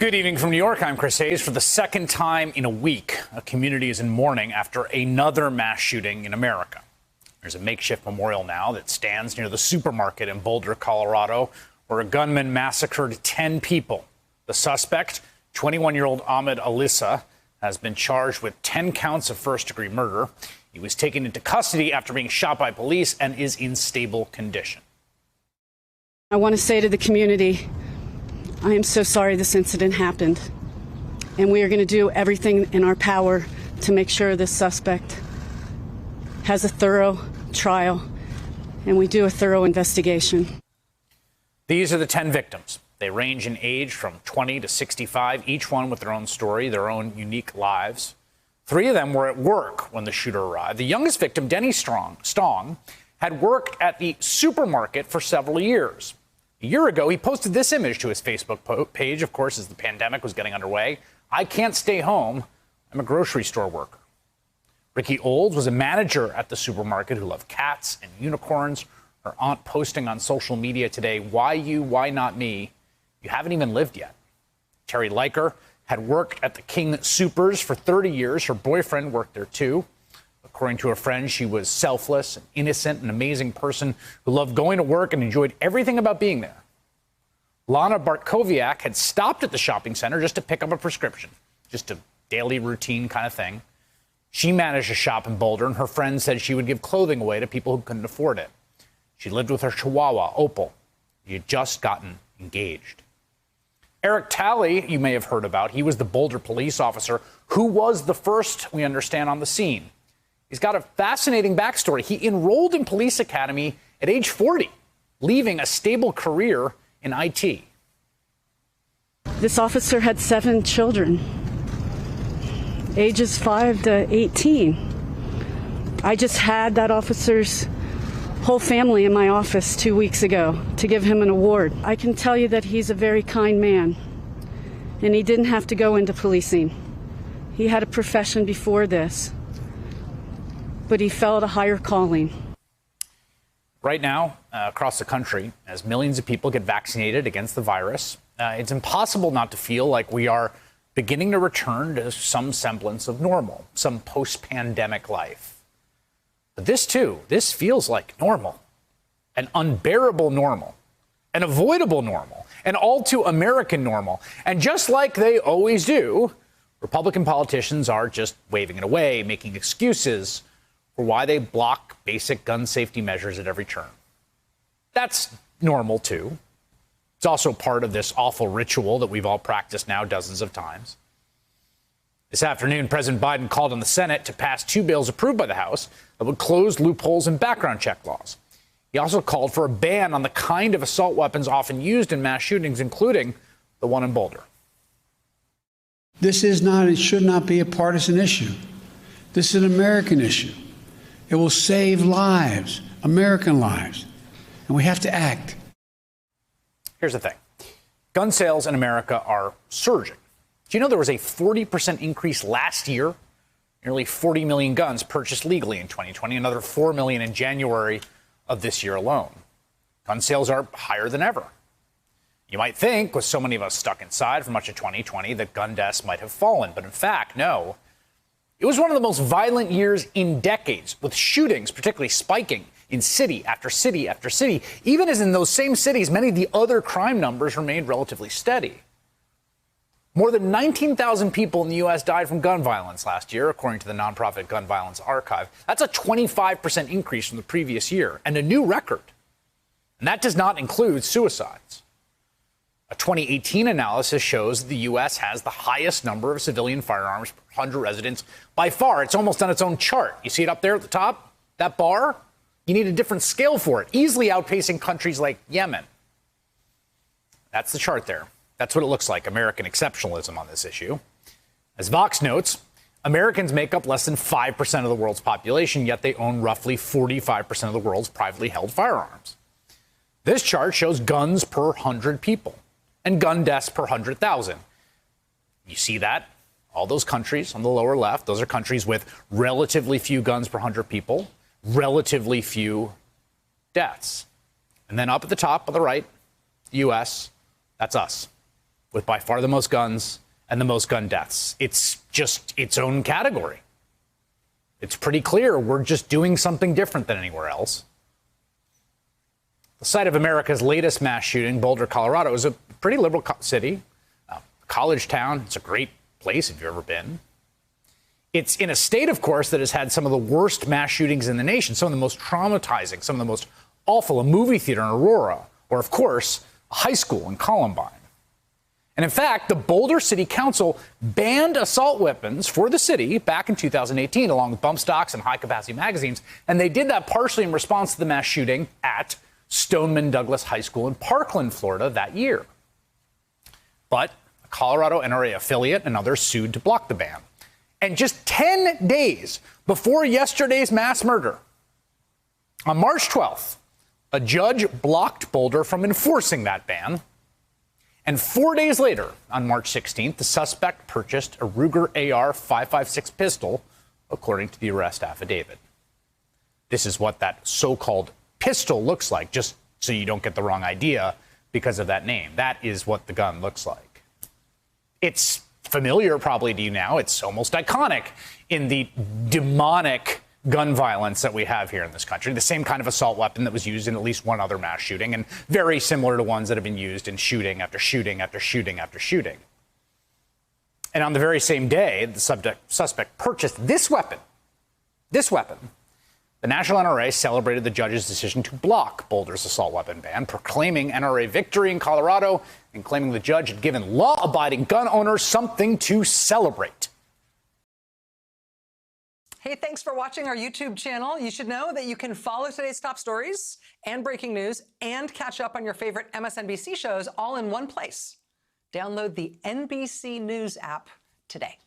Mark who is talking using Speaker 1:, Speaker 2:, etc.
Speaker 1: Good evening from New York. I'm Chris Hayes. For the second time in a week, a community is in mourning after another mass shooting in America. There's a makeshift memorial now that stands near the supermarket in Boulder, Colorado, where a gunman massacred 10 people. The suspect, 21-year-old Ahmed Alissa, has been charged with 10 counts of first-degree murder. He was taken into custody after being shot by police and is in stable condition.
Speaker 2: I want to say to the community, I am so sorry this incident happened, and we are going to do everything in our power to make sure this suspect has a thorough trial and we do a thorough investigation.
Speaker 1: These are the 10 victims. They range in age from 20 to 65, each one with their own story, their own unique lives. 3 of them were at work when the shooter arrived. The youngest victim, Denny Stong, had worked at the supermarket for several years. A year ago, he posted this image to his Facebook page, of course, as the pandemic was getting underway. "I can't stay home. I'm a grocery store worker." Ricky Olds was a manager at the supermarket who loved cats and unicorns. Her aunt posting on social media today, "Why you, why not me? You haven't even lived yet." Terry Leiker had worked at the King Soopers for 30 years. Her boyfriend worked there, too. According to a friend, she was selfless, and innocent, an amazing person who loved going to work and enjoyed everything about being there. Lana Bartkowiak had stopped at the shopping center just to pick up a prescription, just a daily routine kind of thing. She managed a shop in Boulder, and her friend said she would give clothing away to people who couldn't afford it. She lived with her Chihuahua, Opal. He had just gotten engaged. Eric Talley, you may have heard about. He was the Boulder police officer who was the first, we understand, on the scene. He's got a fascinating backstory. He enrolled in police academy at age 40, leaving a stable career in IT.
Speaker 2: This officer had 7 children, ages 5 to 18. I just had that officer's whole family in my office 2 weeks ago to give him an award. I can tell you that he's a very kind man, and he didn't have to go into policing. He had a profession before this, but he felt a higher calling.
Speaker 1: Right now, across the country, as millions of people get vaccinated against the virus, it's impossible not to feel like we are beginning to return to some semblance of normal, some post-pandemic life. But this, too, this feels like normal, an unbearable normal, an avoidable normal, an all-too-American normal. And just like they always do, Republican politicians are just waving it away, making excuses for why they block basic gun safety measures at every turn. That's normal, too. It's also part of this awful ritual that we've all practiced now dozens of times. This afternoon, President Biden called on the Senate to pass 2 bills approved by the House that would close loopholes in background check laws. He also called for a ban on the kind of assault weapons often used in mass shootings, including the one in Boulder.
Speaker 3: This is not and should not be a partisan issue. This is an American issue. It will save lives, American lives, and we have to act.
Speaker 1: Here's the thing. Gun sales in America are surging. Do you know there was a 40% increase last year? Nearly 40 million guns purchased legally in 2020, another 4 million in January of this year alone. Gun sales are higher than ever. You might think, with so many of us stuck inside for much of 2020, that gun deaths might have fallen. But in fact, no. It was one of the most violent years in decades, with shootings particularly spiking in city after city after city, even as in those same cities, many of the other crime numbers remained relatively steady. More than 19,000 people in the U.S. died from gun violence last year, according to the nonprofit Gun Violence Archive. That's a 25% increase from the previous year, and a new record. And that does not include suicides. A 2018 analysis shows that the U.S. has the highest number of civilian firearms per 100 residents by far. It's almost on its own chart. You see it up there at the top? That bar? You need a different scale for it, easily outpacing countries like Yemen. That's the chart there. That's what it looks like, American exceptionalism on this issue. As Vox notes, Americans make up less than 5% of the world's population, yet they own roughly 45% of the world's privately held firearms. This chart shows guns per 100 people and gun deaths per 100,000. You see that? All those countries on the lower left, those are countries with relatively few guns per 100 people, relatively few deaths. And then up at the top on the right, the U.S., that's us. with by far the most guns and the most gun deaths. It's just its own category. It's pretty clear we're just doing something different than anywhere else. The site of America's latest mass shooting, Boulder, Colorado, is a pretty liberal city, college town. It's a great place if you've ever been. It's in a state, of course, that has had some of the worst mass shootings in the nation, some of the most traumatizing, some of the most awful, a movie theater in Aurora, or, of course, a high school in Columbine. And in fact, the Boulder City Council banned assault weapons for the city back in 2018, along with bump stocks and high-capacity magazines. And they did that partially in response to the mass shooting at Stoneman Douglas High School in Parkland, Florida, that year. But a Colorado NRA affiliate and others sued to block the ban. And just 10 days before yesterday's mass murder, on March 12th, a judge blocked Boulder from enforcing that ban. And 4 days later, on March 16th, the suspect purchased a Ruger AR-556 pistol, according to the arrest affidavit. This is what that so-called pistol looks like, just so you don't get the wrong idea because of that name. That is what the gun looks like. It's familiar probably to you now. It's almost iconic in the demonic gun violence that we have here in this country. The same kind of assault weapon that was used in at least one other mass shooting, and very similar to ones that have been used in shooting after shooting after shooting after shooting. And on the very same day, the suspect purchased this weapon. The National NRA celebrated the judge's decision to block Boulder's assault weapon ban, proclaiming NRA victory in Colorado and claiming the judge had given law-abiding gun owners something to celebrate.
Speaker 4: Hey, thanks for watching our YouTube channel. You should know that you can follow today's top stories and breaking news and catch up on your favorite MSNBC shows all in one place. Download the NBC News app today.